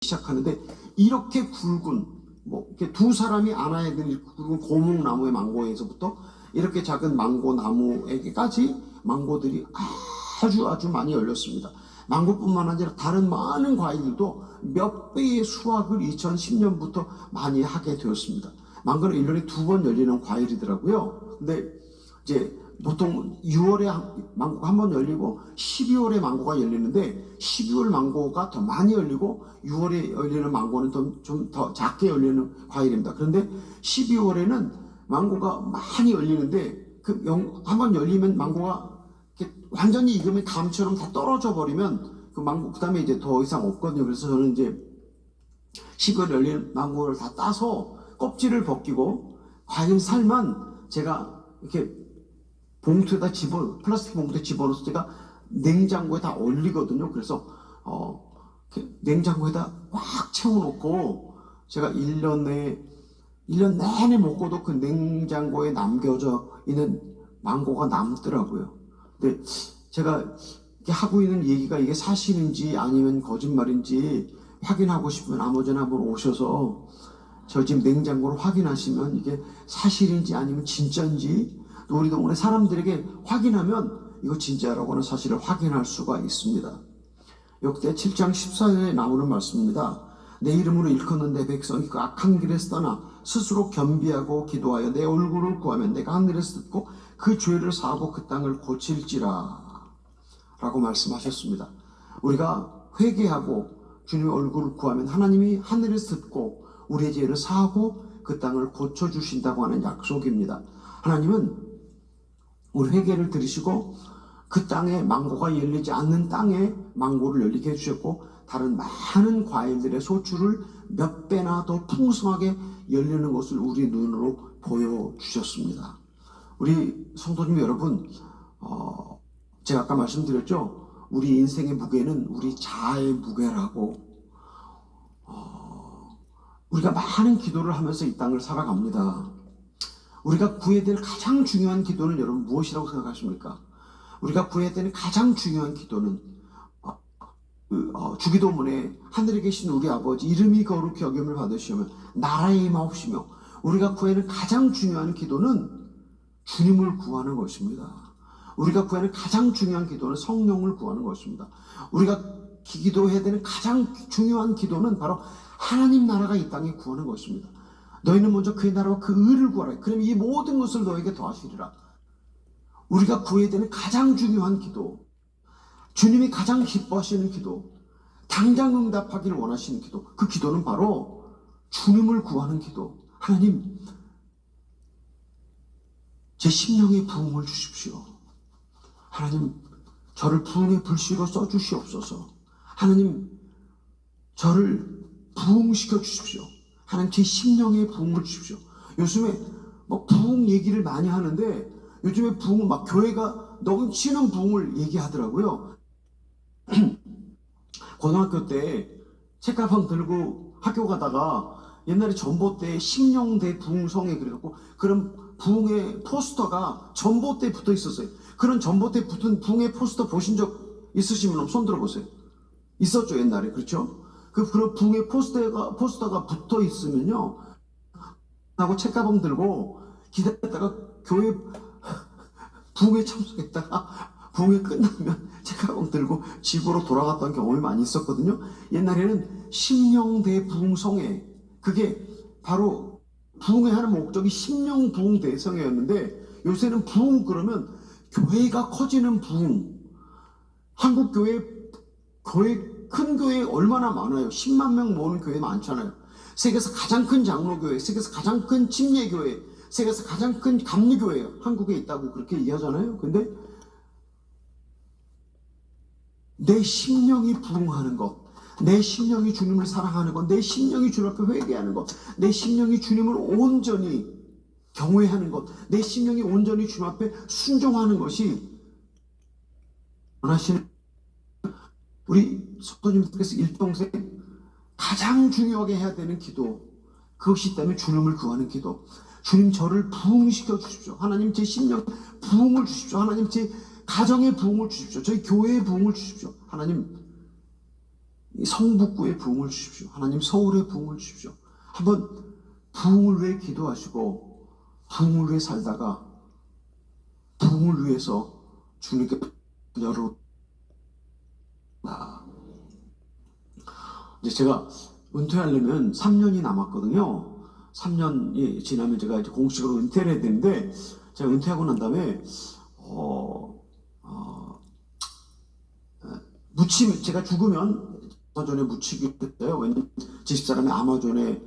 시작하는데 이렇게 굵은 이렇게 두 사람이 안아야 될 굵은 고목나무의 망고에서부터 이렇게 작은 망고 나무에게까지 망고들이 아주 많이 열렸습니다. 망고뿐만 아니라 다른 많은 과일들도 몇 배의 수확을 2010년부터 많이 하게 되었습니다. 망고는 1년에 2번 열리는 과일이더라고요. 근데 이제 보통 6월에 망고가 한 번 열리고 12월에 망고가 열리는데 12월 망고가 더 많이 열리고 6월에 열리는 망고는 좀 더 작게 열리는 과일입니다. 그런데 12월에는 망고가 많이 열리는데 한 번 열리면 망고가 완전히 익으면 감처럼 다 떨어져 버리면 그 망고 그 다음에 이제 더 이상 없거든요. 그래서 저는 이제 12월에 열리는 망고를 다 따서 껍질을 벗기고 과일 살만 제가 이렇게 봉투에다 플라스틱 봉투에 집어넣어서 제가 냉장고에 다 얼리거든요. 그래서 냉장고에다 꽉 채워놓고 제가 1년 내내 먹고도 그 냉장고에 남겨져 있는 망고가 남더라고요. 근데 제가 이렇게 하고 있는 얘기가 이게 사실인지 아니면 거짓말인지 확인하고 싶으면 아무 전에 한번 오셔서 저 지금 냉장고를 확인하시면 이게 사실인지 아니면 진짜인지 우리 동네 사람들에게 확인하면 이거 진짜라고 하는 사실을 확인할 수가 있습니다. 역대 7장 14절에 나오는 말씀입니다. 내 이름으로 일컫는 내 백성이 그 악한 길에서 떠나 스스로 겸비하고 기도하여 내 얼굴을 구하면 내가 하늘에서 듣고 그 죄를 사하고 그 땅을 고칠지라 라고 말씀하셨습니다. 우리가 회개하고 주님의 얼굴을 구하면 하나님이 하늘에서 듣고 우리의 죄를 사하고 그 땅을 고쳐주신다고 하는 약속입니다. 하나님은 우리 회개를 들으시고 그 땅에 망고가 열리지 않는 땅에 망고를 열리게 해주셨고 다른 많은 과일들의 소출을 몇 배나 더 풍성하게 열리는 것을 우리 눈으로 보여주셨습니다. 우리 성도님 여러분, 제가 아까 말씀드렸죠. 우리 인생의 무게는 우리 자아의 무게라고. 우리가 많은 기도를 하면서 이 땅을 살아갑니다. 우리가 구해야 될 가장 중요한 기도는 여러분 무엇이라고 생각하십니까? 우리가 구해야 되는 가장 중요한 기도는 주기도문에 하늘에 계신 우리 아버지 이름이 거룩히 여김을 받으시며 나라의 임하옵시며 우리가 구해야 하는 가장 중요한 기도는 주님을 구하는 것입니다. 우리가 구해야 하는 가장 중요한 기도는 성령을 구하는 것입니다. 우리가 기도해야 되는 가장 중요한 기도는 바로 하나님 나라가 이 땅에 구하는 것입니다. 너희는 먼저 그의 나라와 그 의를 구하라. 그러면 이 모든 것을 너에게 더하시리라. 우리가 구해야 되는 가장 중요한 기도, 주님이 가장 기뻐하시는 기도, 당장 응답하기를 원하시는 기도, 그 기도는 바로 주님을 구하는 기도. 하나님, 제 심령에 부흥을 주십시오. 하나님, 저를 부흥의 불씨로 써주시옵소서. 하나님, 저를 부흥시켜 주십시오. 하나님, 제 심령에 부흥을 주십시오. 요즘에 부흥 얘기를 많이 하는데 요즘에 부흥을 교회가 넘치는 부흥을 얘기하더라고요. 고등학교 때 책가방 들고 학교 가다가 옛날에 전봇대에 심령대 부흥성에 그래갖고 그런 부흥의 포스터가 전봇대에 붙어 있었어요. 그런 전봇대에 붙은 부흥의 포스터 보신 적 있으시면 손 들어보세요. 있었죠, 옛날에. 그렇죠? 그런 부흥의 포스터가 붙어 있으면요. 하고 책가방 들고 기다렸다가 교회 부흥에 참석했다가 부흥이 끝나면 책가방 들고 집으로 돌아갔던 경험이 많이 있었거든요. 옛날에는 심령대 부흥성회, 그게 바로 부흥회 하는 목적이 심령 부흥 대성회였는데 요새는 부흥 그러면 교회가 커지는 부흥. 한국 큰 교회 얼마나 많아요. 10만 명 모으는 교회 많잖아요. 세계에서 가장 큰 장로교회, 세계에서 가장 큰 침례교회, 세계에서 가장 큰 감리교회 한국에 있다고 그렇게 얘기하잖아요. 근데 내 심령이 부흥하는 것, 내 심령이 주님을 사랑하는 것, 내 심령이 주님 앞에 회개하는 것, 내 심령이 주님을 온전히 경외하는 것, 내 심령이 온전히 주님 앞에 순종하는 것이 원하시는 우리 성도님들께서 일평생 가장 중요하게 해야 되는 기도, 그것이 있다면 주님을 구하는 기도. 주님, 저를 부흥시켜 주십시오. 하나님, 제 심령 부흥을 주십시오. 하나님, 제 가정의 부흥을 주십시오. 저희 교회의 부흥을 주십시오. 하나님, 이 성북구에 부흥을 주십시오. 하나님 서울에 부흥을 주십시오. 한번 부흥을 위해 기도하시고 부흥을 위해 살다가 부흥을 위해서 주님께 열어. 이제 제가 은퇴하려면 3년이 남았거든요. 3년이 지나면 제가 이제 공식으로 은퇴를 해야 되는데, 제가 은퇴하고 난 다음에 제가 죽으면 아마존에 묻히기로 했어요. 왜냐면 제 집사람이 아마존에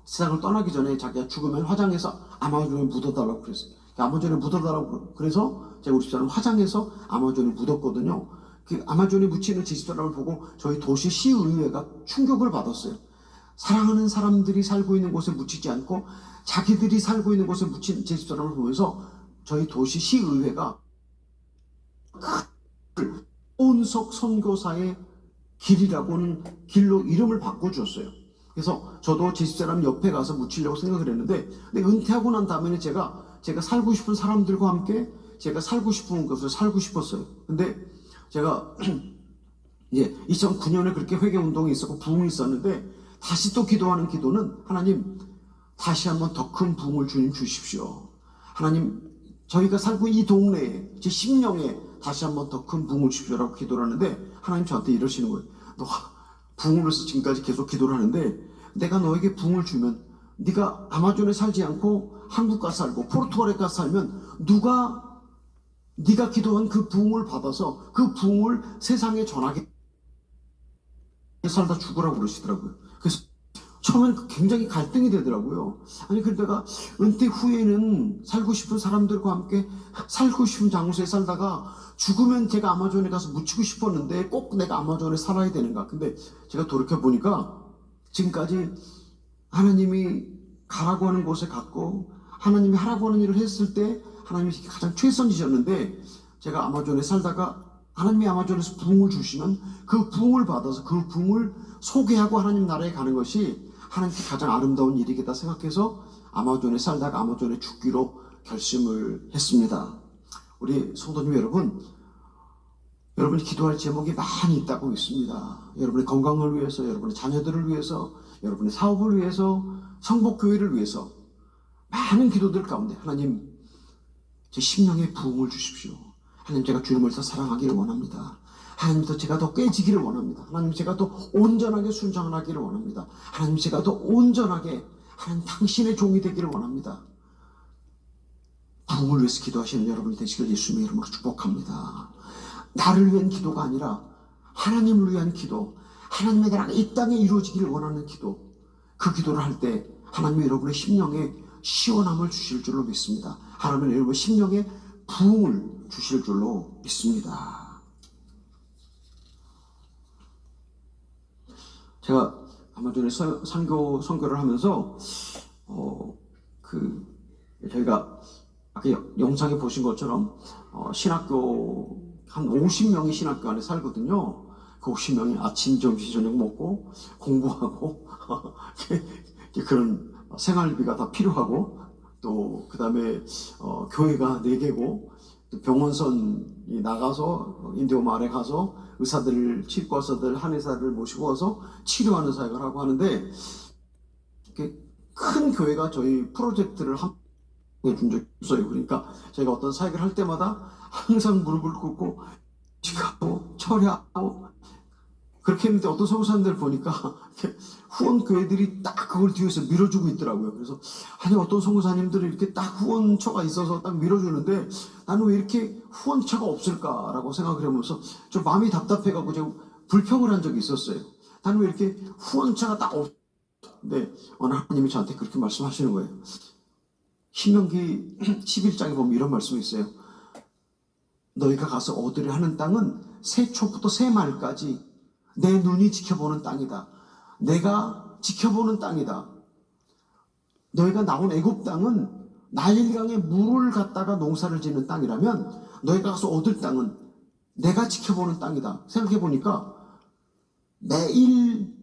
세상을 떠나기 전에 자기가 죽으면 화장해서 아마존에 묻어달라고 그랬어요. 아마존에 묻어달라고 그래서 제가 우리 집사람 화장해서 아마존에 묻었거든요. 그 아마존에 묻히는 제 집사람을 보고 저희 도시 시의회가 충격을 받았어요. 사랑하는 사람들이 살고 있는 곳에 묻히지 않고 자기들이 살고 있는 곳에 묻힌 제 집사람을 보면서 저희 도시 시의회가 온석 선교사의 길이라고는 길로 이름을 바꿔주었어요. 그래서 저도 제 집사람 옆에 가서 묻히려고 생각을 했는데, 근데 은퇴하고 난 다음에는 제가 살고 싶은 사람들과 함께 제가 살고 싶은 곳을 살고 싶었어요. 근데 제가 이제 2009년에 그렇게 회개 운동이 있었고 부흥이 있었는데, 다시 또 기도하는 기도는, 하나님 다시 한번 더 큰 부흥을 주님 주십시오. 하나님 저희가 살고 이 동네에 제 심령에 다시 한번 더 큰 부흥을 주십시오라고 기도를 하는데, 하나님 저한테 이러시는 거예요. 너 부흥을 위해서 지금까지 계속 기도를 하는데, 내가 너에게 부흥을 주면 네가 아마존에 살지 않고 한국 가서 살고 포르투갈에 가서 살면 누가 네가 기도한 그 부흥을 받아서 그 부흥을 세상에 전하게 살다 죽으라고 그러시더라고요. 그래서 처음엔 굉장히 갈등이 되더라고요. 아니, 근데 내가 은퇴 후에는 살고 싶은 사람들과 함께 살고 싶은 장소에 살다가 죽으면 제가 아마존에 가서 묻히고 싶었는데 꼭 내가 아마존에 살아야 되는가. 근데 제가 돌이켜보니까 지금까지 하나님이 가라고 하는 곳에 갔고 하나님이 하라고 하는 일을 했을 때 하나님이 가장 최선이셨는데, 제가 아마존에 살다가 하나님이 아마존에서 부흥을 주시면 그 부흥을 받아서 그 부흥을 소개하고 하나님 나라에 가는 것이 하나님께 가장 아름다운 일이겠다 생각해서 아마존에 살다가 아마존에 죽기로 결심을 했습니다. 우리 성도님 여러분, 여러분이 기도할 제목이 많이 있다고 믿습니다. 여러분의 건강을 위해서, 여러분의 자녀들을 위해서, 여러분의 사업을 위해서, 성복교회를 위해서 많은 기도들 가운데 하나님 제 심령에 부흥을 주십시오. 하나님 제가 주님을 더 사랑하기를 원합니다. 하나님 제가 더 깨지기를 원합니다. 하나님 제가 더 온전하게 순종하기를 원합니다. 하나님 제가 더 온전하게 하나님 당신의 종이 되기를 원합니다. 부흥을 위해서 기도하시는 여러분이 되시길 예수님의 이름으로 축복합니다. 나를 위한 기도가 아니라 하나님을 위한 기도, 하나님의 나라가 이 땅에 이루어지기를 원하는 기도, 그 기도를 할 때 하나님이 여러분의 심령에 시원함을 주실 줄로 믿습니다. 하나님은 여러분의 심령에 부흥을 주실 줄로 믿습니다. 제가 아마존에 선교를 하면서 저희가 아까 영상에 보신 것처럼 신학교 한 50명이 신학교 안에 살거든요. 그 50명이 아침, 점심, 저녁 먹고 공부하고 그런 생활비가 다 필요하고, 또 그 다음에 교회가 4개고 또 병원선이 나가서 인디오 마을에 가서 의사들, 치과의사들, 한의사를 모시고 와서 치료하는 사역을 하고 하는데, 큰 교회가 저희 프로젝트를 해준 적이 없어요. 그러니까 저희가 어떤 사역을 할 때마다 항상 무릎을 꿇고 지하고 철야하고 그렇게 했는데, 어떤 선교사님들 보니까 후원 교회들이 딱 그걸 뒤에서 밀어주고 있더라고요. 그래서 아니, 어떤 선교사님들이 이렇게 딱 후원처가 있어서 딱 밀어주는데 나는 왜 이렇게 후원처가 없을까라고 생각을 해보면서 좀 마음이 답답해가지고 제가 불평을 한 적이 있었어요. 나는 왜 이렇게 후원처가 딱 없는데 어느 하나님이 저한테 그렇게 말씀하시는 거예요. 신명기 11장에 보면 이런 말씀이 있어요. 너희가 가서 얻으려 하는 땅은 새초부터 새말까지 내 눈이 지켜보는 땅이다. 내가 지켜보는 땅이다. 너희가 나온 애굽 땅은 나일강에 물을 갖다가 농사를 짓는 땅이라면 너희가 가서 얻을 땅은 내가 지켜보는 땅이다. 생각해보니까 매일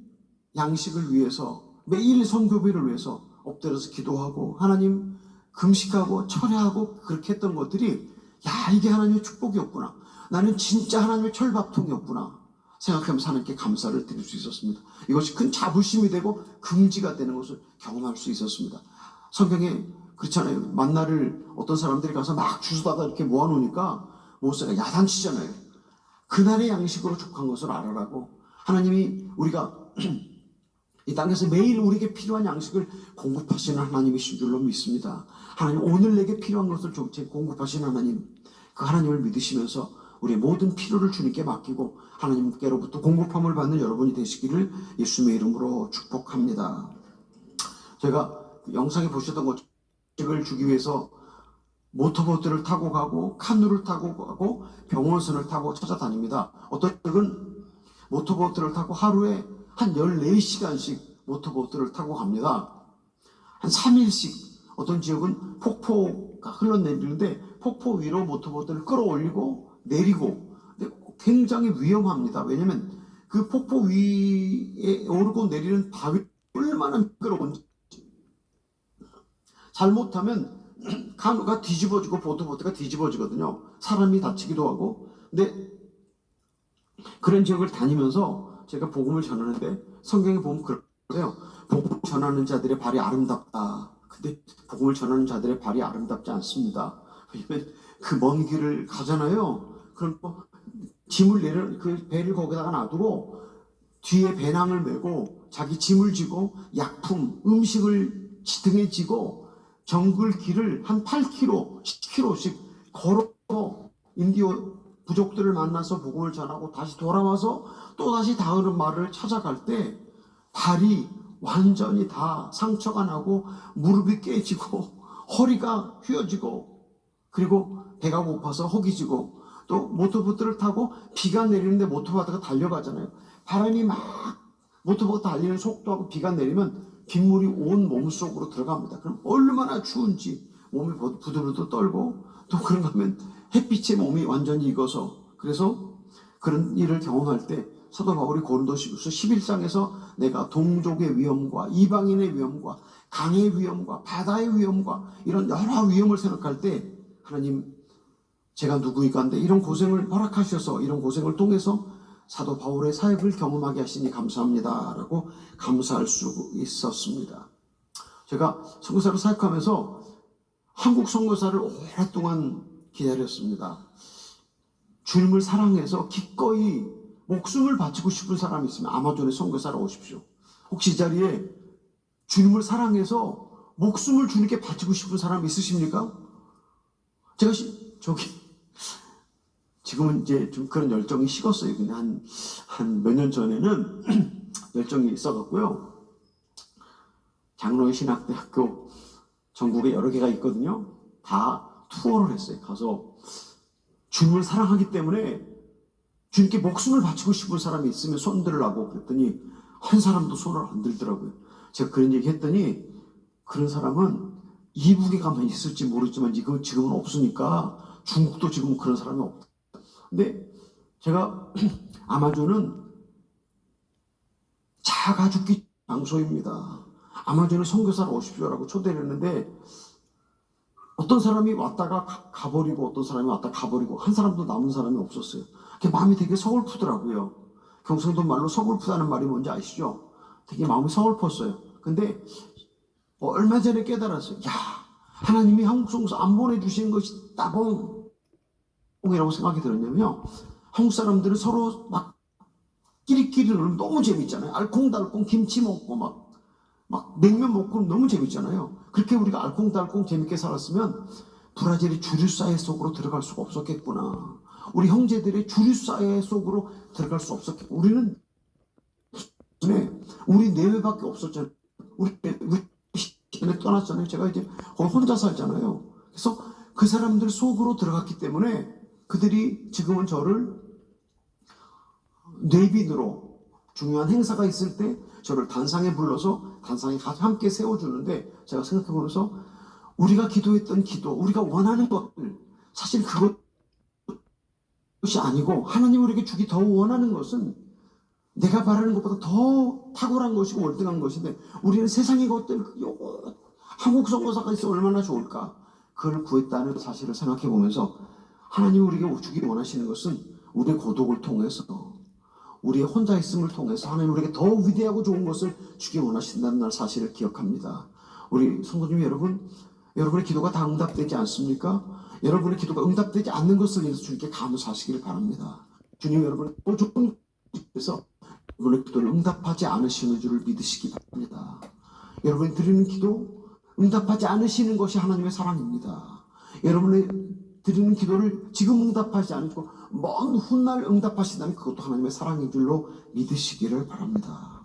양식을 위해서, 매일 선교비를 위해서 엎드려서 기도하고 하나님 금식하고 철야하고 그렇게 했던 것들이, 야, 이게 하나님의 축복이었구나. 나는 진짜 하나님의 철밥통이었구나. 생각하면서 하나님께 감사를 드릴 수 있었습니다. 이것이 큰 자부심이 되고 긍지가 되는 것을 경험할 수 있었습니다. 성경에 그렇잖아요. 만나를 어떤 사람들이 가서 막 주워다가 이렇게 모아놓으니까 모세가 야단치잖아요. 그날의 양식으로 족한 것을 알아라고. 하나님이 우리가 이 땅에서 매일 우리에게 필요한 양식을 공급하시는 하나님이신 줄로 믿습니다. 하나님, 오늘 내게 필요한 것을 공급하시는 하나님, 그 하나님을 믿으시면서 우리의 모든 필요를 주님께 맡기고 하나님께로부터 공급함을 받는 여러분이 되시기를 예수님의 이름으로 축복합니다. 제가 영상에 보셨던 것을 주기 위해서 모터보트를 타고 가고 카누를 타고 가고 병원선을 타고 찾아다닙니다. 어떤 적은 모터보트를 타고 하루에 한 14시간씩 모터보트를 타고 갑니다. 한 3일씩. 어떤 지역은 폭포가 흘러내리는데 폭포 위로 모터보트를 끌어올리고 내리고. 근데 굉장히 위험합니다. 왜냐면 그 폭포 위에 오르고 내리는 바위 얼마나 미끄러운지. 잘못하면 카누가 뒤집어지고 모터보트가 뒤집어지거든요. 사람이 다치기도 하고. 근데 그런 지역을 다니면서 제가 복음을 전하는데 성경에 보면 그래요. 복음을 전하는 자들의 발이 아름답다. 근데 복음을 전하는 자들의 발이 아름답지 않습니다. 왜냐면 그 먼 길을 가잖아요. 그럼 또 짐을 그 배를 거기다가 놔두고 뒤에 배낭을 메고 자기 짐을 지고 약품, 음식을 등에 지고 정글 길을 한 8km, 10km씩 걸어서 인디오 부족들을 만나서 복음을 전하고 다시 돌아와서 또 다시 다른 마을을 찾아갈 때 발이 완전히 다 상처가 나고 무릎이 깨지고 허리가 휘어지고 그리고 배가 고파서 허기지고 또 모터보트를 타고 비가 내리는데 모터보트가 달려가잖아요. 바람이 막 모터보트 달리는 속도하고 비가 내리면 빗물이 온 몸속으로 들어갑니다. 그럼 얼마나 추운지 몸이 부들부들 떨고 또 그런가 하면 햇빛에 몸이 완전히 익어서 그래서 그런 일을 경험할 때 사도 바울이 고린도후서 11장에서 내가 동족의 위험과 이방인의 위험과 강의 위험과 바다의 위험과 이런 여러 위험을 생각할 때 하나님 제가 누구이까 한데 이런 고생을 허락하셔서 이런 고생을 통해서 사도 바울의 사역을 경험하게 하시니 감사합니다 라고 감사할 수 있었습니다. 제가 선교사로 사역하면서 한국 선교사를 오랫동안 기다렸습니다. 주님을 사랑해서 기꺼이 목숨을 바치고 싶은 사람이 있으면 아마존에 선교사로 오십시오. 혹시 이 자리에 주님을 사랑해서 목숨을 주님께 바치고 싶은 사람이 있으십니까? 제가 지금은 이제 좀 그런 열정이 식었어요. 근데 한 몇 년 전에는 열정이 있어갖고요. 장로의 신학대학교 전국에 여러 개가 있거든요. 다 투어를 했어요. 가서 주님을 사랑하기 때문에 주님께 목숨을 바치고 싶은 사람이 있으면 손 들으라고 그랬더니 한 사람도 손을 안 들더라고요. 제가 그런 얘기 했더니 그런 사람은 이북에 가면 있을지 모르지만 지금은 없으니까 중국도 지금 그런 사람이 없다. 근데 제가 아마존은 자가 죽기 장소입니다. 아마존에 선교사로 오십시오라고 초대를 했는데 어떤 사람이 왔다가 가버리고 어떤 사람이 왔다가 가버리고 한 사람도 남은 사람이 없었어요. 마음이 되게 서글프더라고요. 경상도 말로 서글프다는 말이 뭔지 아시죠? 되게 마음이 서글펐어요. 근데 얼마 전에 깨달았어요. 야, 하나님이 한국 선교사 안 보내주신 것이 따봉이라고 생각이 들었냐면요. 한국 사람들은 서로 막 끼리끼리 놀면 너무 재밌잖아요. 알콩달콩 김치 먹고 막 냉면 먹고 너무 재밌잖아요. 그렇게 우리가 알콩달콩 재밌게 살았으면 브라질이 주류사회 속으로 들어갈 수가 없었겠구나. 우리 형제들의 주류사회 속으로 들어갈 수 없었겠구나. 우리 내외밖에 없었잖아요. 우리 떠났잖아요. 제가 이제 거기 혼자 살잖아요. 그래서 그 사람들 속으로 들어갔기 때문에 그들이 지금은 저를 뇌빈으로 중요한 행사가 있을 때 저를 단상에 불러서 단상에 같이 함께 세워주는데 제가 생각해보면서 우리가 기도했던 기도, 우리가 원하는 것들 사실 그것이 아니고 하나님 우리에게 주기 더 원하는 것은 내가 바라는 것보다 더 탁월한 것이고 월등한 것인데 우리는 세상의 것들 한국 선교사가 있어 얼마나 좋을까 그걸 구했다는 사실을 생각해보면서 하나님 우리에게 주기 원하시는 것은 우리의 고독을 통해서 우리의 혼자 있음을 통해서 하나님 우리에게 더 위대하고 좋은 것을 주기 원하신다는 사실을 기억합니다. 우리 성도님 여러분, 여러분의 기도가 다 응답되지 않습니까? 여러분의 기도가 응답되지 않는 것을 위해서 주님께 감사하시길 바랍니다. 주님 여러분 또 좋은 곳에서 여러분의 기도를 응답하지 않으시는 줄을 믿으시기 바랍니다. 여러분이 드리는 기도 응답하지 않으시는 것이 하나님의 사랑입니다. 여러분의 드리는 기도를 지금 응답하지 않고 먼 훗날 응답하신다면 그것도 하나님의 사랑인 줄로 믿으시기를 바랍니다.